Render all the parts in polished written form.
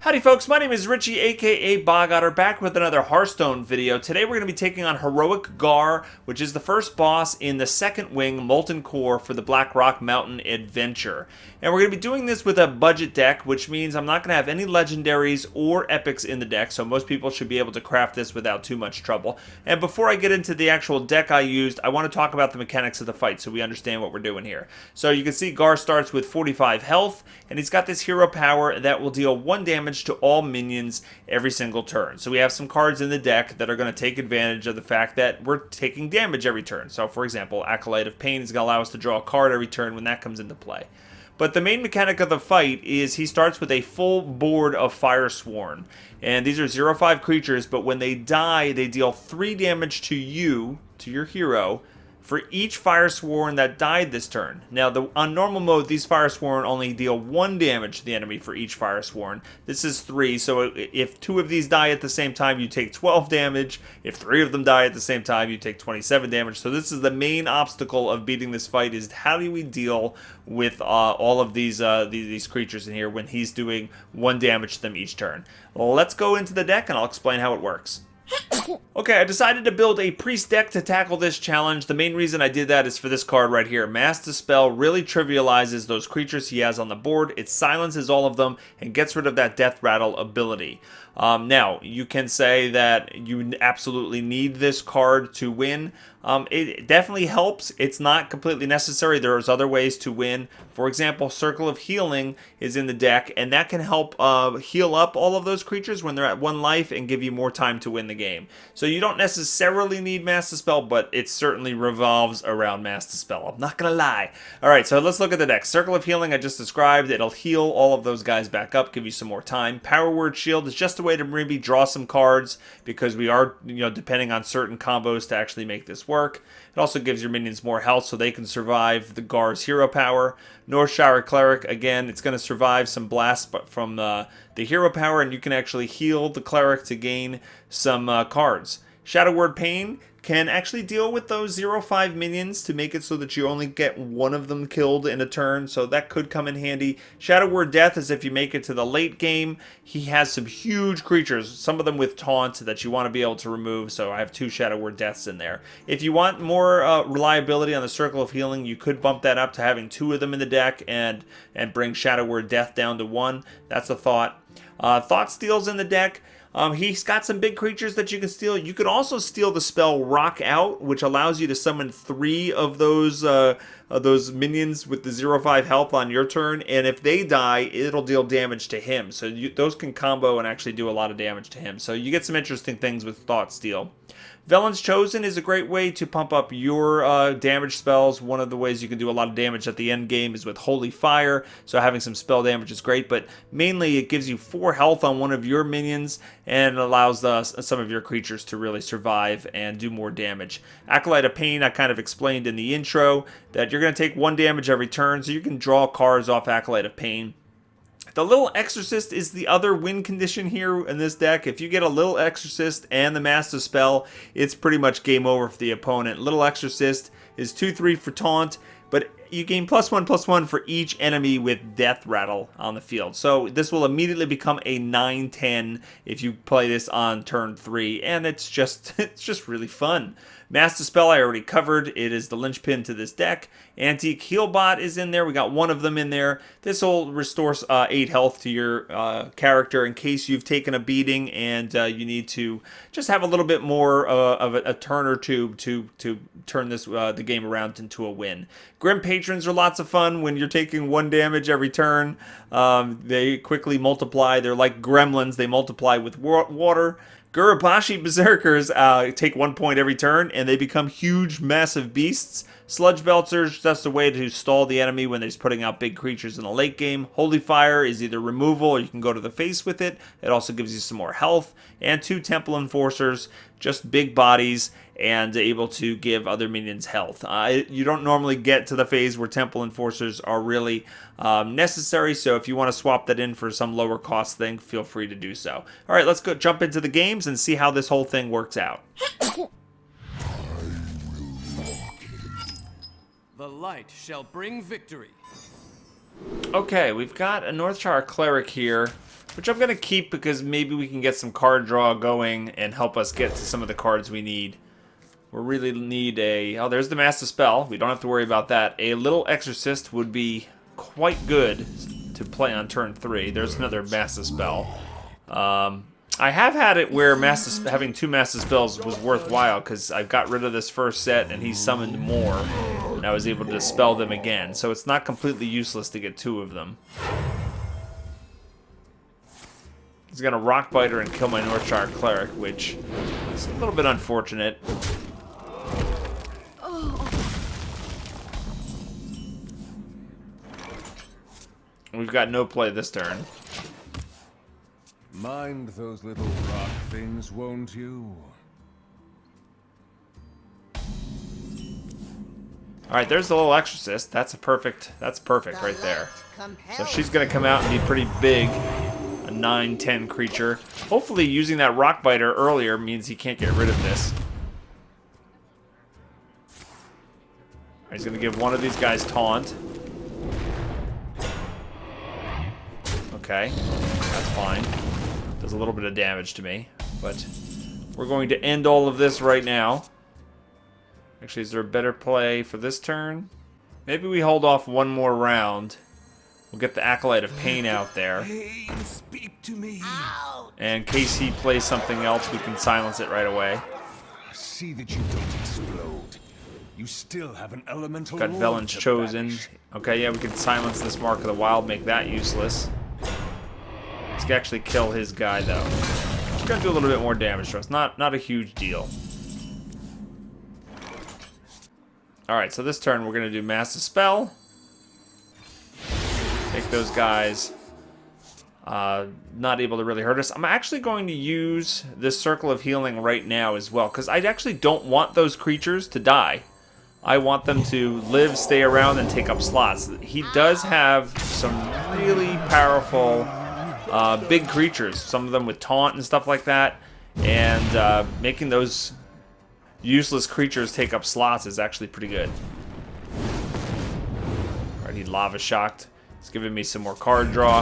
Howdy folks, my name is Richie aka Otter, back with another Hearthstone video. Today we're going to be taking on Heroic Garr, which is the first boss in the second wing Molten Core for the Blackrock Mountain Adventure. And we're going to be doing this with a budget deck, which means I'm not going to have any legendaries or epics in the deck, so most people should be able to craft this without too much trouble. And before I get into the actual deck I used, I want to talk about the mechanics of the fight so we understand what we're doing here. So you can see Garr starts with 45 health, and he's got this hero power that will deal 1 damage to all minions every single turn. So we have some cards in the deck that are going to take advantage of the fact that we're taking damage every turn. So for example, Acolyte of Pain is going to allow us to draw a card every turn when that comes into play. But the main mechanic of the fight is he starts with a full board of Firesworn. And these are 0/5 creatures, but when they die, they deal 3 damage to you, to your hero, for each Firesworn that died this turn. Now, on normal mode, these Firesworn only deal 1 damage to the enemy for each Firesworn. This is 3, so if 2 of these die at the same time, you take 12 damage. If 3 of them die at the same time, you take 27 damage. So this is the main obstacle of beating this fight, is how do we deal with all of these creatures in here when he's doing 1 damage to them each turn. Well, let's go into the deck and I'll explain how it works. Okay, I decided to build a priest deck to tackle this challenge. The main reason I did that is for this card right here. Mass Dispel really trivializes those creatures he has on the board. It silences all of them and gets rid of that Death Rattle ability. Now, you can say that you absolutely need this card to win. It definitely helps. It's not completely necessary. There's other ways to win. For example, Circle of Healing is in the deck, and that can help heal up all of those creatures when they're at 1 life and give you more time to win the game. So you don't necessarily need Mass Dispel, but it certainly revolves around Mass Dispel. I'm not going to lie. All right, so let's look at the deck. Circle of Healing I just described. It'll heal all of those guys back up, give you some more time. Power Word Shield is just a way to maybe draw some cards because we are, depending on certain combos to actually make this work. It also gives your minions more health so they can survive the Garr's hero power. Northshire Cleric, again, it's going to survive some blasts from the hero power, and you can actually heal the Cleric to gain some cards. Shadow Word Pain can actually deal with those 0/5 minions to make it so that you only get 1 of them killed in a turn, so that could come in handy. Shadow Word Death is if you make it to the late game. He has some huge creatures, some of them with taunt that you want to be able to remove, so I have 2 Shadow Word Deaths in there. If you want more reliability on the Circle of Healing, you could bump that up to having 2 of them in the deck and bring Shadow Word Death down to 1. That's a thought. Thought Steal's in the deck. He's got some big creatures that you can steal. You could also steal the spell Rock Out, which allows you to summon 3 of those minions with the 0/5 health on your turn, and if they die, it'll deal damage to him. So those can combo and actually do a lot of damage to him. So you get some interesting things with Thought Steal. Velen's Chosen is a great way to pump up your damage spells. One of the ways you can do a lot of damage at the end game is with Holy Fire, so having some spell damage is great, but mainly it gives you 4 health on one of your minions and allows some of your creatures to really survive and do more damage. Acolyte of Pain, I kind of explained in the intro that you're going to take 1 damage every turn, so you can draw cards off Acolyte of Pain. The Little Exorcist is the other win condition here in this deck. If you get a Little Exorcist and the Mass Dispel, it's pretty much game over for the opponent. Little Exorcist is 2/3 for taunt, but you gain +1/+1 for each enemy with Death Rattle on the field. So this will immediately become a 9/10 if you play this on turn 3, and it's just really fun. Mass Dispel I already covered. It is the linchpin to this deck. Antique Healbot is in there. We got 1 of them in there. This will restore 8 health to your character in case you've taken a beating and you need to just have a little bit more of a turn or two to turn this the game around into a win. Grim Patrons are lots of fun when you're taking 1 damage every turn. They quickly multiply. They're like gremlins. They multiply with water. Gurubashi Berserkers take 1 point every turn, and they become huge, massive beasts. Sludge Belters, that's a way to stall the enemy when they're putting out big creatures in the late game. Holy Fire is either removal or you can go to the face with it. It also gives you some more health. And 2 Temple Enforcers, just big bodies and able to give other minions health. You don't normally get to the phase where Temple Enforcers are really necessary, so if you want to swap that in for some lower cost thing, feel free to do so. All right, let's go jump into the games and see how this whole thing works out. The light shall bring victory. Okay, we've got a Northshire Cleric here which I'm going to keep because maybe we can get some card draw going and help us get to some of the cards we need. We really need a... Oh, there's the Master Spell. We don't have to worry about that. A little Exorcist would be quite good to play on turn 3. There's another Master Spell. I have had it where having 2 Master Spells was worthwhile because I got rid of this first set and he summoned more. And I was able to dispel them again. So it's not completely useless to get 2 of them. He's going to Rock Biter and kill my Northshire Cleric, which is a little bit unfortunate. We've got no play this turn. Mind those little rock things, won't you? Alright, there's the little Exorcist. That's perfect right there. So she's going to come out and be pretty big. A 9-10 creature. Hopefully using that Rock Biter earlier means he can't get rid of this. He's going to give one of these guys Taunt. Okay, that's fine. Does a little bit of damage to me, but we're going to end all of this right now. Actually, is there a better play for this turn? Maybe we hold off one more round. We'll get the Acolyte of Pain out there. Speak to me. And in case he plays something else, we can silence it right away. See that you don't explode. You still have an elemental. Got Velen's Chosen. Okay, yeah, we can silence this Mark of the Wild, make that useless. Let's actually kill his guy, though. It's going to do a little bit more damage to us. Not a huge deal. Alright, so this turn we're going to do Master Spell. Make those guys not able to really hurt us. I'm actually going to use this Circle of Healing right now as well, because I actually don't want those creatures to die. I want them to live, stay around, and take up slots. He does have some really powerful big creatures, some of them with taunt and stuff like that, and making those useless creatures take up slots is actually pretty good. Alright, he Lava Shocked. It's giving me some more card draw.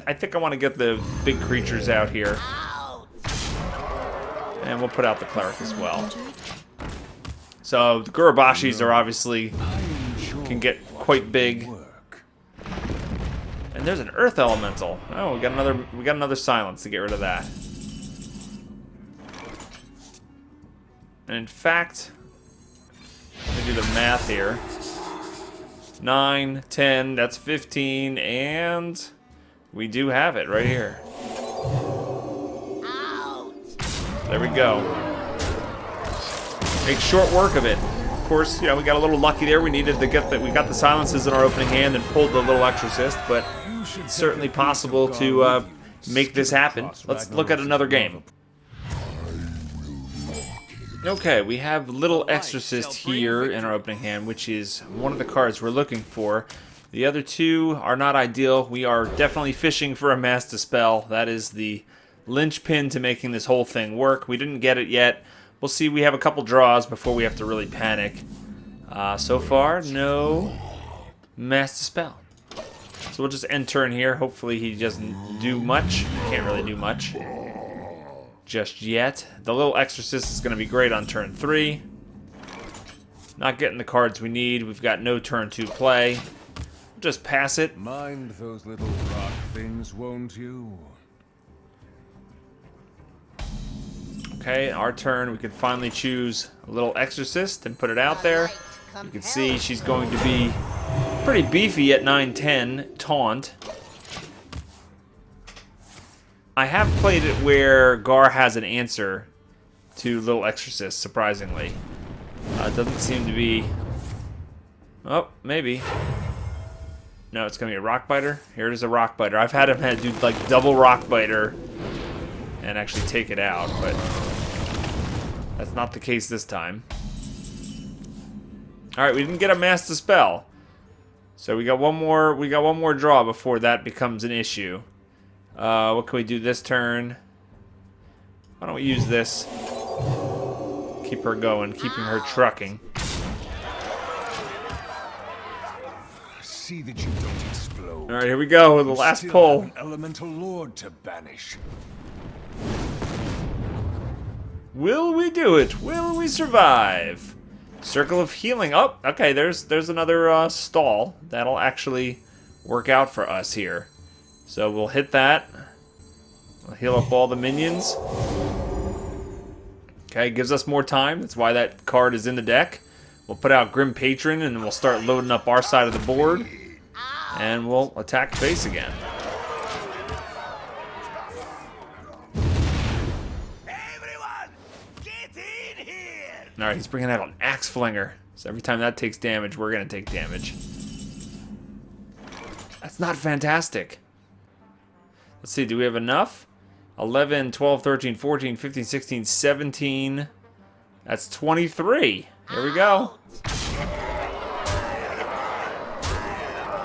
I think I want to get the big creatures out here. And we'll put out the Cleric as well. So the Gurubashis are obviously can get quite big. And there's an Earth Elemental. Oh, we got another Silence to get rid of that. And in fact, let me do the math here. 9, 10, that's 15, and we do have it right here. There we go. Make short work of it. Of course, you know, we got a little lucky there. We needed to get we got the silences in our opening hand and pulled the little Exorcist, but it's certainly possible to make this happen. Let's look at another game. Okay, we have Little Exorcist here in our opening hand, which is one of the cards we're looking for. The other two are not ideal. We are definitely fishing for a Master Spell. That is the linchpin to making this whole thing work. We didn't get it yet. We'll see. We have a couple draws before we have to really panic. So far, no Master Spell. So we'll just end turn here. Hopefully he doesn't do much. Can't really do much just yet. The Little Exorcist is going to be great on turn 3. Not getting the cards we need. We've got no turn 2 play. We'll just pass it. Mind those little rock things, won't you? Okay, our turn. We can finally choose a Little Exorcist and put it out there. You can see she's going to be pretty beefy at 9-10 Taunt. I have played it where Garr has an answer to Little Exorcist, surprisingly. It doesn't seem to be... Oh, maybe. No, it's going to be a Rock Biter. Here it is, a Rock Biter. I've had him do like double Rock Biter and actually take it out, but that's not the case this time. Alright, we didn't get a Master Spell. So we got one more draw before that becomes an issue. What can we do this turn? Why don't we use this? Keep her going, keeping her trucking. See that you don't explode. explode. All right, here we go with the You last still pull. have an elemental lord to banish. Will we do it? Will we survive? Circle of healing. Oh, okay, there's another stall. That'll actually work out for us here. So we'll hit that. We'll heal up all the minions. Okay, gives us more time. That's why that card is in the deck. We'll put out Grim Patron and we'll start loading up our side of the board. And we'll attack face again. Everyone, get in here! Alright, he's bringing out an Axe Flinger. So every time that takes damage, we're going to take damage. That's not fantastic. Let's see, do we have enough? 11, 12, 13, 14, 15, 16, 17. That's 23. Here we go.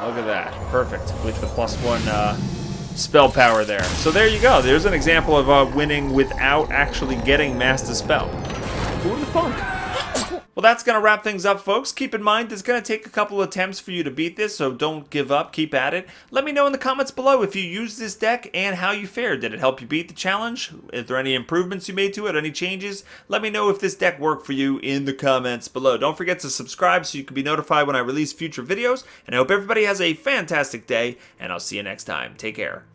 Look at that. Perfect. With the +1 spell power there. So there you go. There's an example of winning without actually getting Master Spell. Who would have thunk? Well, that's going to wrap things up, folks. Keep in mind, it's going to take a couple attempts for you to beat this, so don't give up. Keep at it. Let me know in the comments below if you used this deck and how you fared. Did it help you beat the challenge? Is there any improvements you made to it? Any changes? Let me know if this deck worked for you in the comments below. Don't forget to subscribe so you can be notified when I release future videos. And I hope everybody has a fantastic day, and I'll see you next time. Take care.